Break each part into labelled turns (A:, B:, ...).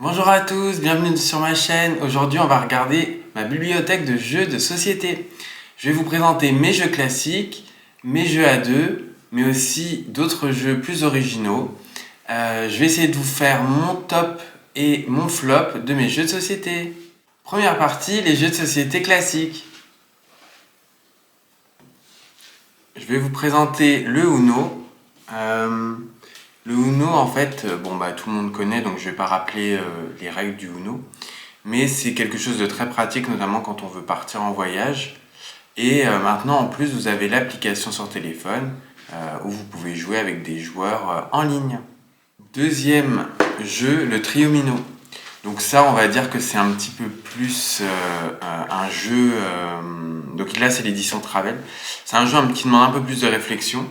A: Bonjour à tous, bienvenue sur ma chaîne. Aujourd'hui, on va regarder ma bibliothèque de jeux de société. Je vais vous présenter mes jeux classiques, mes jeux à deux, mais aussi d'autres jeux plus originaux. Je vais essayer de vous faire mon top et mon flop de mes jeux de société. Première partie, les jeux de société classiques. Je vais vous présenter le Uno. Le Uno, en fait, tout le monde connaît, donc je ne vais pas rappeler les règles du Uno. Mais c'est quelque chose de très pratique, notamment quand on veut partir en voyage. Et maintenant, en plus, vous avez l'application sur téléphone où vous pouvez jouer avec des joueurs en ligne. Deuxième jeu, le Triomino. Donc ça, on va dire que c'est un petit peu plus un jeu... donc là, c'est l'édition Travel. C'est un jeu qui demande un peu plus de réflexion.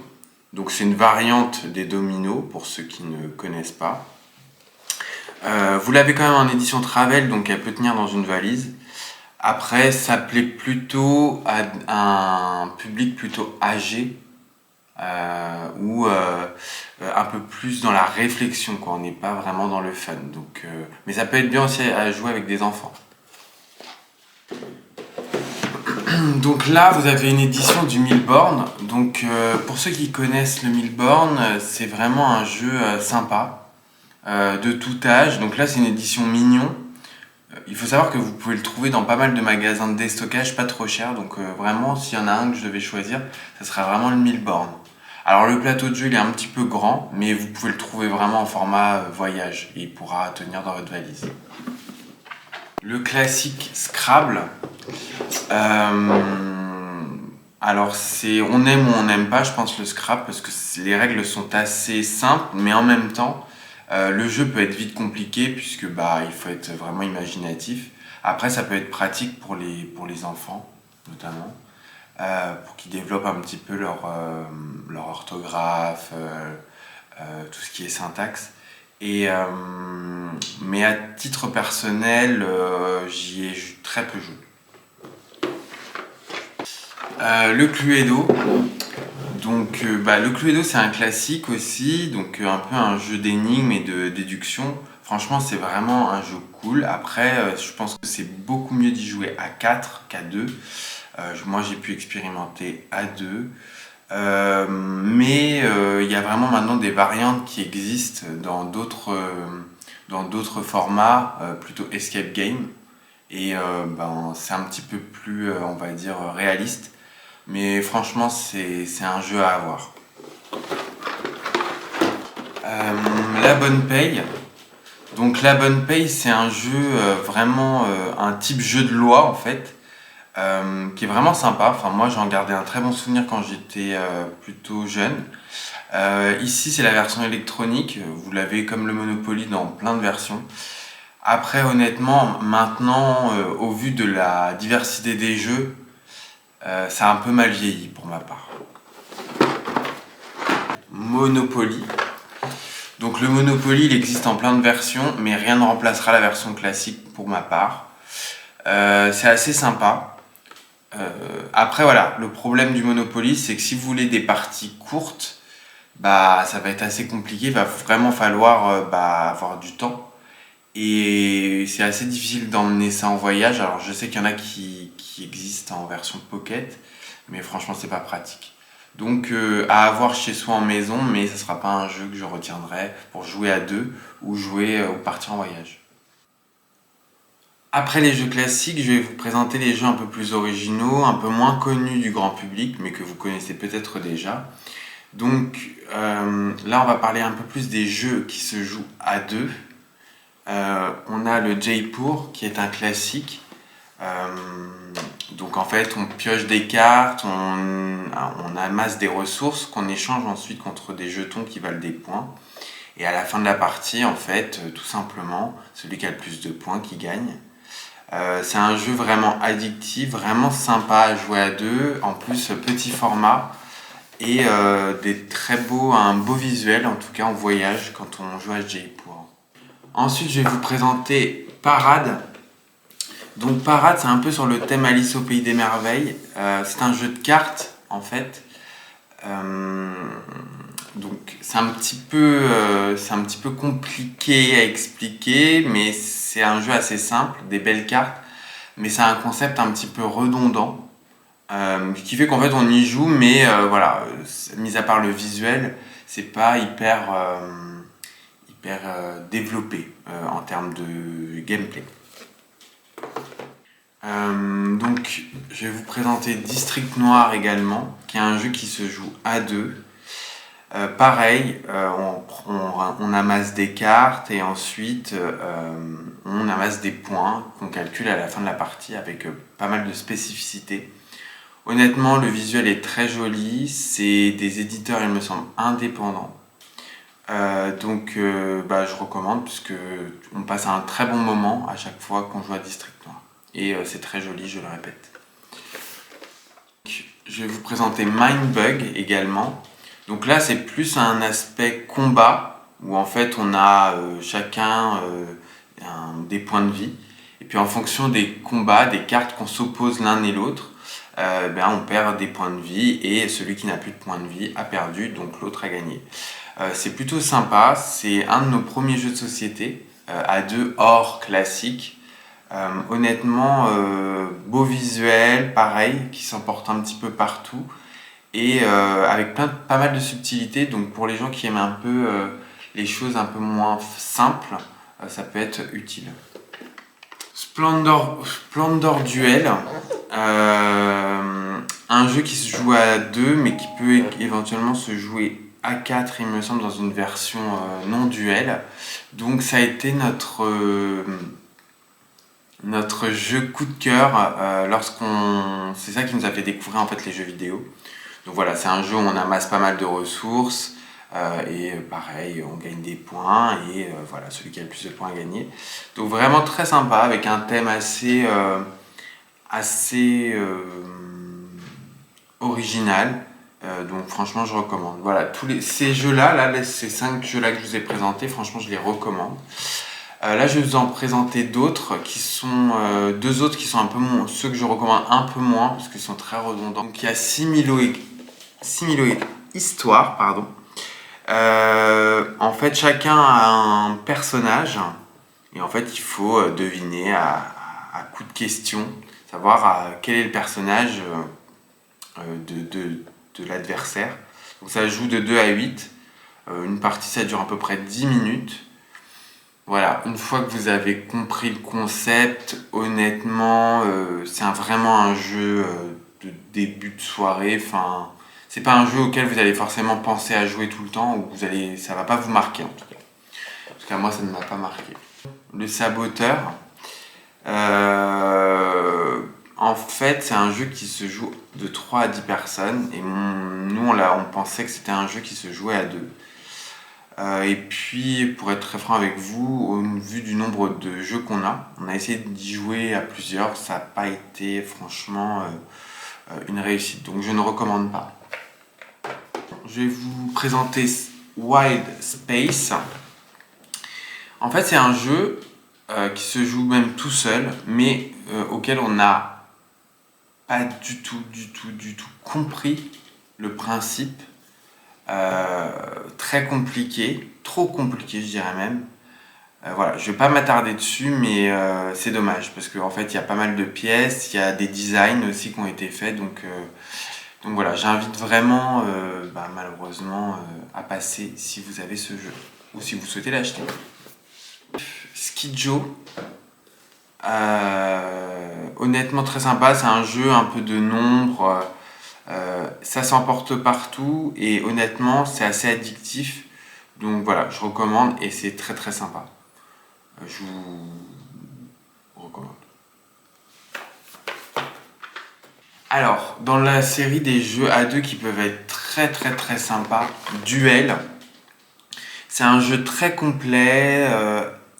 A: Donc c'est une variante des dominos, pour ceux qui ne connaissent pas. Vous l'avez quand même en édition Travel, donc elle peut tenir dans une valise. Après, ça plaît plutôt à un public plutôt âgé, ou un peu plus dans la réflexion, quoi. On n'est pas vraiment dans le fun. Mais ça peut être bien aussi à jouer avec des enfants. Donc là, vous avez une édition du Milborn. Donc pour ceux qui connaissent le Milborn, c'est vraiment un jeu sympa, de tout âge. Donc là, c'est une édition mignon. Il faut savoir que vous pouvez le trouver dans pas mal de magasins de déstockage, pas trop cher. Donc vraiment, s'il y en a un que je devais choisir, ça serait vraiment le Milborn. Alors le plateau de jeu, il est un petit peu grand, mais vous pouvez le trouver vraiment en format voyage. Et il pourra tenir dans votre valise. Le classique Scrabble. Alors on aime ou on n'aime pas, je pense, le Scrabble, parce que les règles sont assez simples, mais en même temps, le jeu peut être vite compliqué, puisque il faut être vraiment imaginatif. Après, ça peut être pratique pour les enfants, notamment, pour qu'ils développent un petit peu leur orthographe, tout ce qui est syntaxe. Mais à titre personnel, j'y ai très peu joué. Le Cluedo. Donc le Cluedo, c'est un classique aussi, donc un peu un jeu d'énigmes et de déduction. Franchement, c'est vraiment un jeu cool. Après, je pense que c'est beaucoup mieux d'y jouer à 4 qu'à 2. Moi, j'ai pu expérimenter à 2. Mais il y a vraiment maintenant des variantes qui existent dans d'autres formats, plutôt escape game. Et c'est un petit peu plus, on va dire, réaliste. Mais franchement, c'est un jeu à avoir. La Bonne Paye. Donc La Bonne Paye, c'est un jeu vraiment un type jeu de loi, en fait, qui est vraiment sympa. Enfin, moi, j'en gardais un très bon souvenir quand j'étais plutôt jeune. Ici, c'est la version électronique. Vous l'avez comme le Monopoly dans plein de versions. Après, honnêtement, maintenant, au vu de la diversité des jeux, ça a un peu mal vieilli pour ma part. Monopoly. Donc le Monopoly, il existe en plein de versions, mais rien ne remplacera la version classique pour ma part. C'est assez sympa. Après voilà, le problème du Monopoly, c'est que si vous voulez des parties courtes, ça va être assez compliqué, il va vraiment falloir avoir du temps. Et c'est assez difficile d'emmener ça en voyage. Alors je sais qu'il y en a qui existent en version pocket, mais franchement c'est pas pratique. Donc à avoir chez soi en maison, mais ce ne sera pas un jeu que je retiendrai pour jouer à deux ou jouer ou partir en voyage. Après les jeux classiques, je vais vous présenter les jeux un peu plus originaux, un peu moins connus du grand public, mais que vous connaissez peut-être déjà. Donc là on va parler un peu plus des jeux qui se jouent à deux. On a le Jaipur qui est un classique. Donc en fait on pioche des cartes, on amasse des ressources qu'on échange ensuite contre des jetons qui valent des points. Et à la fin de la partie, en fait, tout simplement, celui qui a le plus de points qui gagne. C'est un jeu vraiment addictif, vraiment sympa à jouer à deux. En plus, petit format et un beau visuel, en tout cas en voyage quand on joue à Jaipur. Ensuite, je vais vous présenter Parade. Donc Parade, c'est un peu sur le thème Alice au Pays des Merveilles. C'est un jeu de cartes, en fait. Donc c'est un petit peu compliqué à expliquer, mais c'est un jeu assez simple, des belles cartes, mais c'est un concept un petit peu redondant, qui fait qu'en fait on y joue, mais voilà, mis à part le visuel, c'est pas hyper développé en termes de gameplay. Donc je vais vous présenter District Noir également, qui est un jeu qui se joue à deux. Pareil, on amasse des cartes et ensuite on amasse des points qu'on calcule à la fin de la partie avec pas mal de spécificités. Honnêtement, le visuel est très joli, c'est des éditeurs, il me semble, indépendants. Donc je recommande puisque on passe un très bon moment à chaque fois qu'on joue à District Noir. Et c'est très joli, je le répète. Je vais vous présenter Mindbug également. Donc là, c'est plus un aspect combat, où en fait on a chacun des points de vie. Et puis en fonction des combats, des cartes qu'on s'oppose l'un et l'autre, on perd des points de vie et celui qui n'a plus de points de vie a perdu, donc l'autre a gagné. C'est plutôt sympa, c'est un de nos premiers jeux de société, à deux hors classique. Honnêtement, beau visuel, pareil, qui s'emporte un petit peu partout et avec pas mal de subtilités. Donc pour les gens qui aiment un peu les choses un peu moins simples, ça peut être utile. Splendor Duel, un jeu qui se joue à deux mais qui peut éventuellement se jouer à 4, il me semble, dans une version non duel. Donc ça a été notre jeu coup de cœur c'est ça qui nous a fait découvrir en fait les jeux vidéo. Donc voilà, c'est un jeu où on amasse pas mal de ressources et pareil, on gagne des points et voilà, celui qui a le plus de points a gagné. Donc vraiment très sympa avec un thème assez original. Donc franchement, je recommande. Voilà, ces jeux-là, ces 5 jeux-là que je vous ai présentés, franchement, je les recommande. Là, je vais vous en présenter d'autres qui sont deux autres qui sont un peu moins, ceux que je recommande un peu moins parce qu'ils sont très redondants. Donc il y a Similoid Histoire, pardon. En fait, chacun a un personnage et en fait, il faut deviner à coup de questions, savoir quel est le personnage de l'adversaire. Donc ça joue de 2 à 8. Une partie, ça dure à peu près 10 minutes. Voilà, une fois que vous avez compris le concept, honnêtement, c'est vraiment un jeu de début de soirée. Enfin, c'est pas un jeu auquel vous allez forcément penser à jouer tout le temps, ou ça va pas vous marquer en tout cas. En tout cas, moi, ça ne m'a pas marqué. Le Saboteur, en fait, c'est un jeu qui se joue de 3 à 10 personnes, et nous, on pensait que c'était un jeu qui se jouait à 2. Et puis, pour être très franc avec vous, au vu du nombre de jeux qu'on a essayé d'y jouer à plusieurs, ça n'a pas été franchement une réussite. Donc je ne recommande pas. Je vais vous présenter Wild Space. En fait, c'est un jeu qui se joue même tout seul, mais auquel on n'a pas du tout compris le principe. Très compliqué, trop compliqué je dirais même. Voilà, je vais pas m'attarder dessus, mais c'est dommage parce qu'en fait il y a pas mal de pièces, il y a des designs aussi qui ont été faits, donc voilà, j'invite vraiment malheureusement à passer si vous avez ce jeu ou si vous souhaitez l'acheter. Skidjo, honnêtement très sympa, c'est un jeu un peu de nombre. Ça s'emporte partout et honnêtement c'est assez addictif, donc voilà, je recommande et c'est très très sympa. Je vous recommande. Alors, dans la série des jeux à deux qui peuvent être très très très sympas, Duel, c'est un jeu très complet,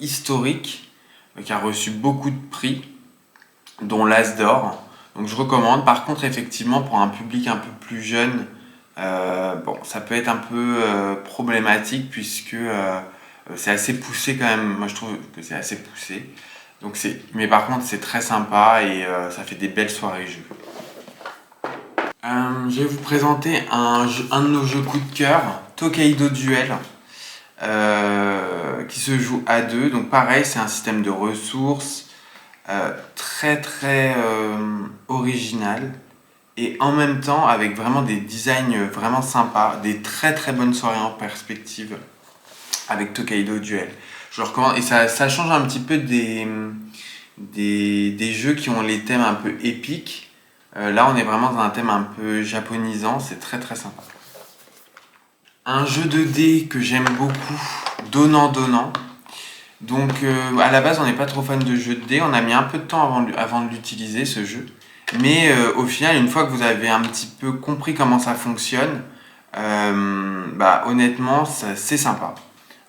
A: historique, qui a reçu beaucoup de prix, dont l'As d'Or. Donc je recommande. Par contre, effectivement, pour un public un peu plus jeune, ça peut être un peu problématique puisque c'est assez poussé quand même. Moi, je trouve que c'est assez poussé. Mais par contre, c'est très sympa et ça fait des belles soirées jeux. Je vais vous présenter un de nos jeux coup de cœur. Tokaido Duel, qui se joue à deux. Donc pareil, c'est un système de ressources très très original et en même temps avec vraiment des designs vraiment sympas, des très très bonnes soirées en perspective avec Tokaido Duel. Je le recommande et ça change un petit peu des jeux qui ont les thèmes un peu épiques. Là, on est vraiment dans un thème un peu japonisant, c'est très très sympa. Un jeu de dés que j'aime beaucoup, Donnant Donnant. Donc à la base, on n'est pas trop fan de jeux de dés, on a mis un peu de temps avant de l'utiliser ce jeu. Mais au final, une fois que vous avez un petit peu compris comment ça fonctionne, honnêtement, c'est sympa.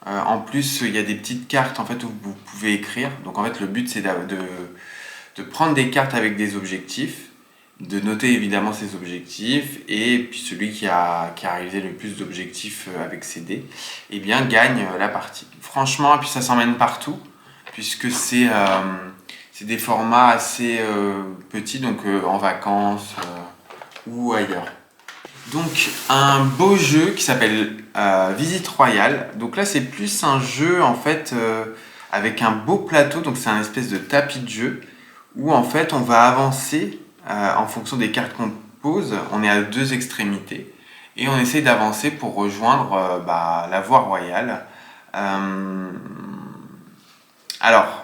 A: En plus, il y a des petites cartes en fait, où vous pouvez écrire. Donc en fait, le but c'est de prendre des cartes avec des objectifs, de noter évidemment ces objectifs, et puis celui qui a réalisé le plus d'objectifs avec ses dés, eh bien gagne la partie. Franchement, et puis ça s'emmène partout, puisque c'est des formats assez petits, donc en vacances ou ailleurs. Donc un beau jeu qui s'appelle Visite Royale. Donc là c'est plus un jeu en fait avec un beau plateau, donc c'est un espèce de tapis de jeu où en fait on va avancer en fonction des cartes qu'on pose. On est à deux extrémités et on essaie d'avancer pour rejoindre la voie royale. Alors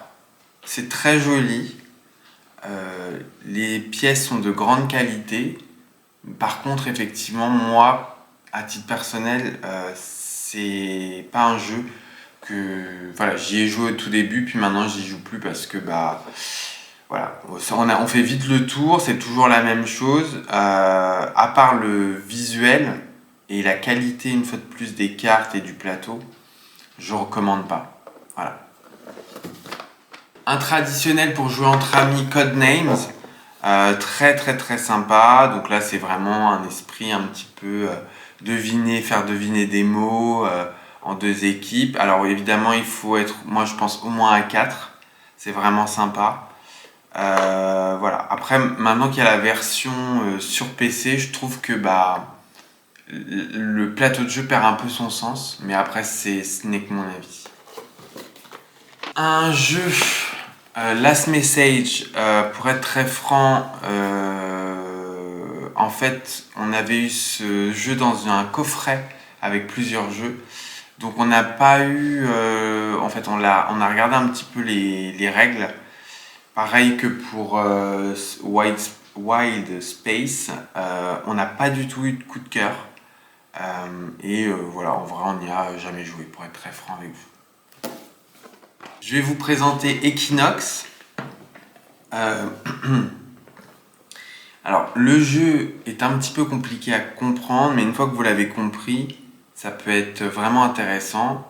A: c'est très joli, les pièces sont de grande qualité. Par contre, effectivement, moi, à titre personnel, c'est pas un jeu que voilà, j'y ai joué au tout début, puis maintenant j'y joue plus parce que voilà, on fait vite le tour, c'est toujours la même chose. À part le visuel et la qualité une fois de plus des cartes et du plateau, je recommande pas. Voilà. Un traditionnel pour jouer entre amis, Codenames. Très très très sympa. Donc là c'est vraiment un esprit un petit peu faire deviner des mots en deux équipes. Alors évidemment il faut être, moi je pense au moins à 4. C'est vraiment sympa. Voilà. Après maintenant qu'il y a la version sur PC, je trouve que le plateau de jeu perd un peu son sens. Mais après ce n'est que mon avis. Un jeu Last Message, pour être très franc, en fait, on avait eu ce jeu dans un coffret avec plusieurs jeux. Donc on n'a pas eu... en fait, on a regardé un petit peu les règles. Pareil que pour Wild Space, on n'a pas du tout eu de coup de cœur. Voilà, en vrai, on n'y a jamais joué, pour être très franc avec vous. Je vais vous présenter Equinox. Alors, le jeu est un petit peu compliqué à comprendre, mais une fois que vous l'avez compris, ça peut être vraiment intéressant.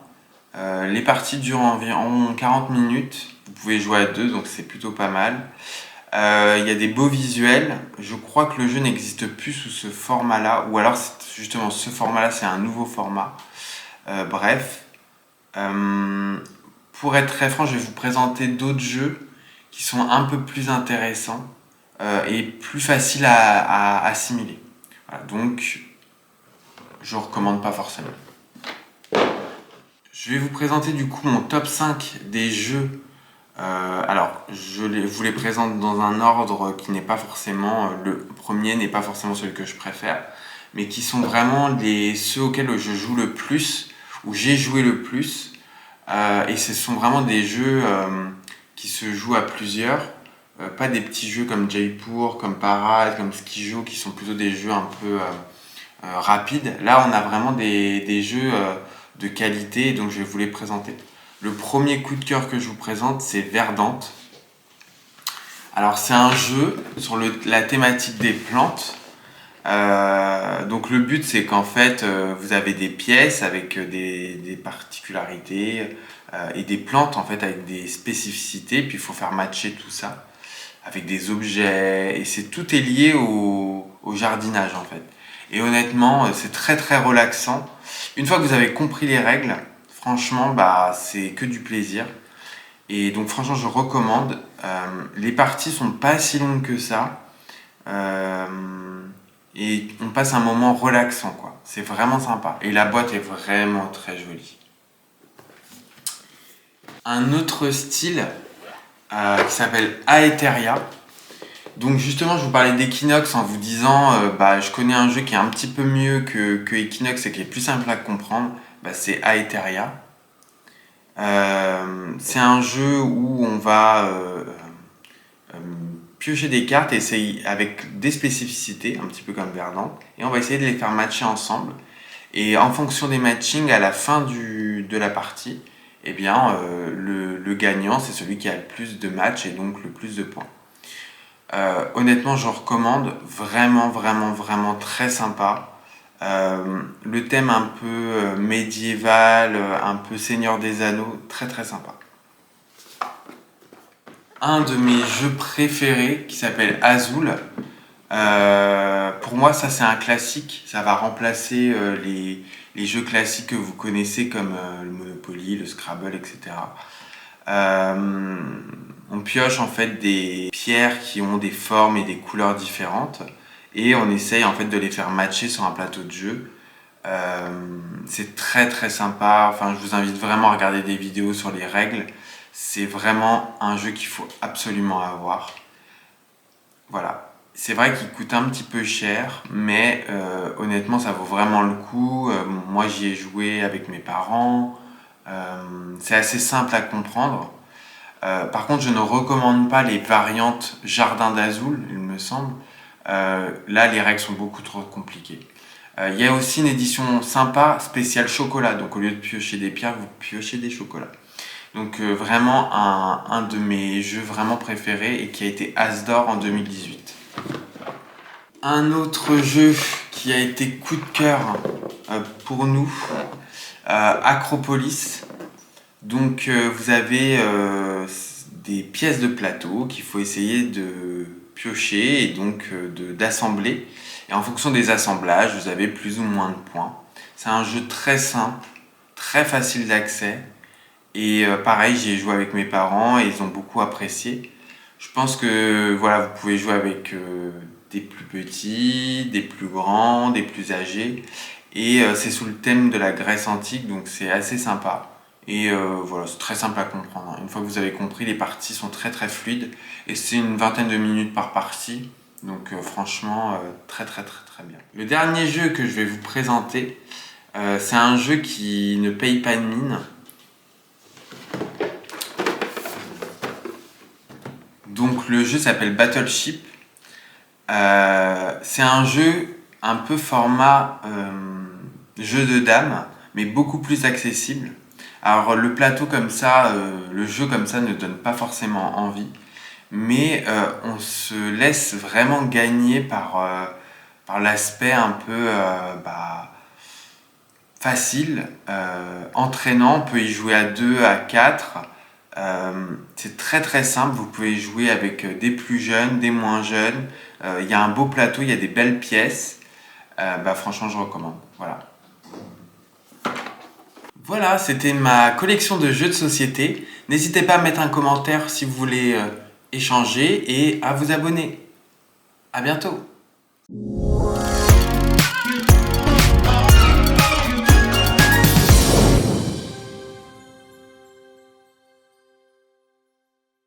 A: Les parties durent environ 40 minutes. Vous pouvez jouer à deux, donc c'est plutôt pas mal. Il y a des beaux visuels. Je crois que le jeu n'existe plus sous ce format-là, ou alors justement ce format-là, c'est un nouveau format. Bref. Pour être très franc, je vais vous présenter d'autres jeux qui sont un peu plus intéressants et plus faciles à assimiler. Voilà, donc, je ne recommande pas forcément. Je vais vous présenter du coup mon top 5 des jeux. Alors, vous les présente dans un ordre qui n'est pas forcément... le premier n'est pas forcément celui que je préfère, mais qui sont vraiment ceux auxquels je joue le plus, ou j'ai joué le plus. Et ce sont vraiment des jeux qui se jouent à plusieurs, pas des petits jeux comme Jaipur, comme Parade, comme Skijo, qui sont plutôt des jeux un peu rapides. Là, on a vraiment des jeux de qualité, donc je vais vous les présenter. Le premier coup de cœur que je vous présente, c'est Verdante. Alors, c'est un jeu sur la thématique des plantes. Donc le but c'est qu'en fait vous avez des pièces avec des particularités et des plantes en fait avec des spécificités, puis il faut faire matcher tout ça avec des objets et tout est lié au jardinage en fait. Et honnêtement c'est très très relaxant. Une fois que vous avez compris les règles, franchement c'est que du plaisir. Et donc franchement je recommande. Les parties sont pas si longues que ça. Et on passe un moment relaxant quoi. C'est vraiment sympa. Et la boîte est vraiment très jolie. Un autre style qui s'appelle Aetheria. Donc justement, je vous parlais d'Equinox en vous disant je connais un jeu qui est un petit peu mieux que Equinox et qui est plus simple à comprendre. C'est Aetheria. C'est un jeu où on va piocher des cartes et essayer avec des spécificités, un petit peu comme Verdant, et on va essayer de les faire matcher ensemble. Et en fonction des matchings, à la fin de la partie, le gagnant, c'est celui qui a le plus de matchs et donc le plus de points. Honnêtement, je recommande, vraiment, vraiment, vraiment très sympa. Le thème un peu médiéval, un peu Seigneur des Anneaux, très très sympa. Un de mes jeux préférés qui s'appelle Azul. Pour moi, ça c'est un classique. Ça va remplacer les jeux classiques que vous connaissez comme le Monopoly, le Scrabble, etc. On pioche en fait des pierres qui ont des formes et des couleurs différentes et on essaye en fait de les faire matcher sur un plateau de jeu. C'est très très sympa. Enfin, je vous invite vraiment à regarder des vidéos sur les règles. C'est vraiment un jeu qu'il faut absolument avoir. Voilà. C'est vrai qu'il coûte un petit peu cher, mais honnêtement, ça vaut vraiment le coup. Moi, j'y ai joué avec mes parents. C'est assez simple à comprendre. Par contre, je ne recommande pas les variantes Jardin d'Azul, il me semble. Là, les règles sont beaucoup trop compliquées. Il y a aussi une édition sympa, spéciale chocolat. Donc, au lieu de piocher des pierres, vous piochez des chocolats. Donc, vraiment un de mes jeux vraiment préférés et qui a été As d'or en 2018. Un autre jeu qui a été coup de cœur pour nous, Acropolis. Donc vous avez des pièces de plateau qu'il faut essayer de piocher et donc d'assembler. Et en fonction des assemblages, vous avez plus ou moins de points. C'est un jeu très simple, très facile d'accès. Et pareil, j'y ai joué avec mes parents et ils ont beaucoup apprécié. Je pense que voilà, vous pouvez jouer avec des plus petits, des plus grands, des plus âgés. Et c'est sous le thème de la Grèce antique, donc c'est assez sympa. Et voilà, c'est très simple à comprendre. Une fois que vous avez compris, les parties sont très très fluides. Et c'est une vingtaine de minutes par partie. Donc franchement, très très très très bien. Le dernier jeu que je vais vous présenter, c'est un jeu qui ne paye pas de mine. Donc le jeu s'appelle Battleship. C'est un jeu un peu format jeu de dames, mais beaucoup plus accessible. Alors le plateau comme ça, le jeu comme ça ne donne pas forcément envie, mais on se laisse vraiment gagner par l'aspect un peu facile, entraînant. On peut y jouer à 2, à 4. C'est très très simple, vous pouvez jouer avec des plus jeunes, des moins jeunes. Il y a un beau plateau, il y a des belles pièces. Franchement, je recommande. Voilà, c'était ma collection de jeux de société. N'hésitez pas à mettre un commentaire si vous voulez échanger et à vous abonner. À bientôt!